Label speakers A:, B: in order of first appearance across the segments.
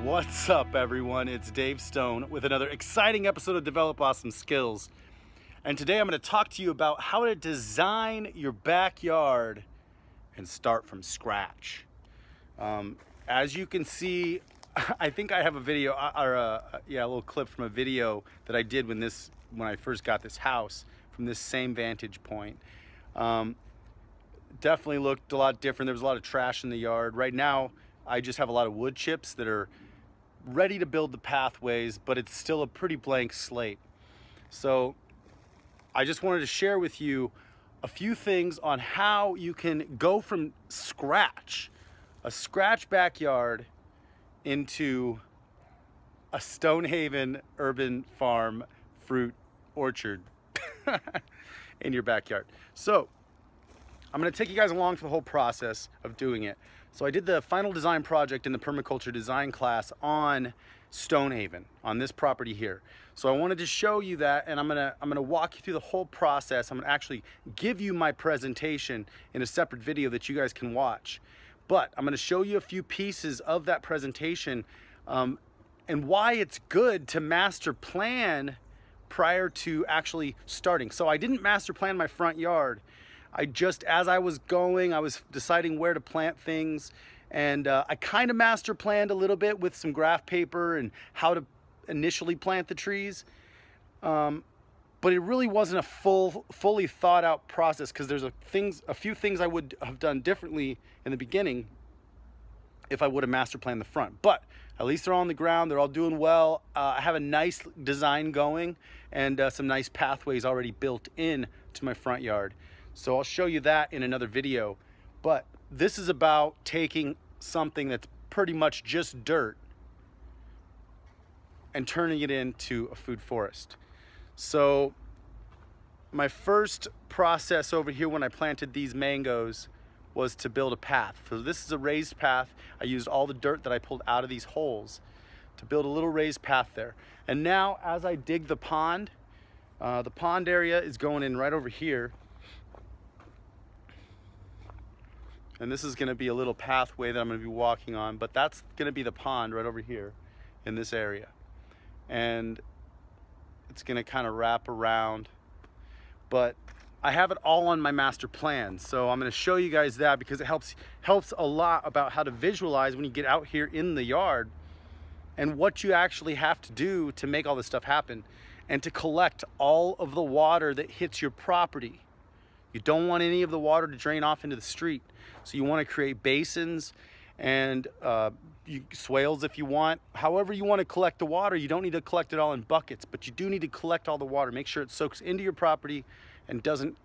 A: What's up, everyone? It's Dave Stone with another exciting episode of Develop Awesome Skills. And today I'm going to talk to you about how to design your backyard and start from scratch. As you can see, I think I have a video, a little clip from a video that I did when I first got this house from this same vantage point. Definitely looked a lot different. There was a lot of trash in the yard. Right now, I just have a lot of wood chips that are ready to build the pathways, but it's still a pretty blank slate. So I just wanted to share with you a few things on how you can go from scratch, a scratch backyard, into a Stonehaven urban farm fruit orchard in your backyard. So I'm going to take you guys along for the whole process of doing it. So I did the final design project in the permaculture design class on Stonehaven, on this property here. So I wanted to show you that, and I'm gonna walk you through the whole process. I'm gonna actually give you my presentation in a separate video that you guys can watch. But I'm gonna show you a few pieces of that presentation and why it's good to master plan prior to actually starting. So I didn't master plan my front yard. As I was going, I was deciding where to plant things, and I kind of master planned a little bit with some graph paper and how to initially plant the trees. But it really wasn't a fully thought out process, because there's a few things I would have done differently in the beginning if I would have master planned the front. But at least they're on the ground, they're all doing well. I have a nice design going and some nice pathways already built in to my front yard. So I'll show you that in another video. But this is about taking something that's pretty much just dirt and turning it into a food forest. So my first process over here when I planted these mangoes was to build a path. So this is a raised path. I used all the dirt that I pulled out of these holes to build a little raised path there. And now as I dig the pond area is going in right over here. And this is gonna be a little pathway that I'm gonna be walking on, but that's gonna be the pond right over here in this area. And it's gonna kind of wrap around, but I have it all on my master plan. So I'm gonna show you guys that because it helps a lot about how to visualize when you get out here in the yard and what you actually have to do to make all this stuff happen and to collect all of the water that hits your property. You don't want any of the water to drain off into the street. So you want to create basins and swales if you want. However you want to collect the water, you don't need to collect it all in buckets, but you do need to collect all the water. Make sure it soaks into your property and doesn't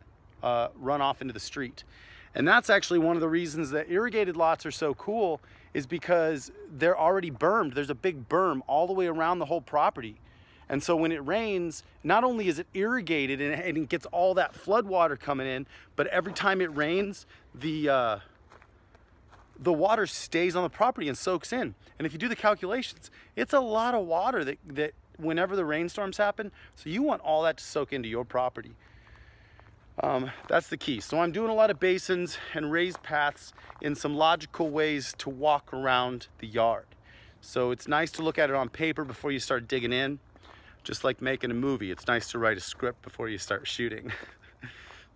A: run off into the street. And that's actually one of the reasons that irrigated lots are so cool, is because they're already bermed. There's a big berm all the way around the whole property. And so when it rains, not only is it irrigated and it gets all that flood water coming in, but every time it rains, the water stays on the property and soaks in. And if you do the calculations, it's a lot of water that whenever the rainstorms happen, so you want all that to soak into your property. That's the key. So I'm doing a lot of basins and raised paths in some logical ways to walk around the yard. So it's nice to look at it on paper before you start digging in. Just like making a movie, it's nice to write a script before you start shooting.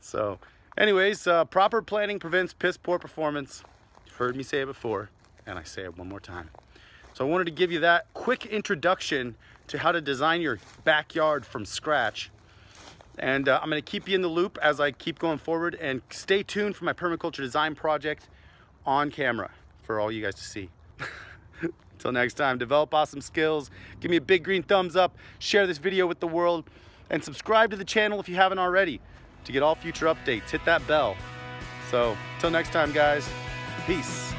A: So anyways, proper planning prevents piss poor performance. You've heard me say it before, and I say it one more time. So I wanted to give you that quick introduction to how to design your backyard from scratch. And I'm gonna keep you in the loop as I keep going forward, and stay tuned for my permaculture design project on camera for all you guys to see. Until next time, develop awesome skills. Give me a big green thumbs up, share this video with the world, and subscribe to the channel if you haven't already to get all future updates. Hit that bell. So, until next time, guys, peace.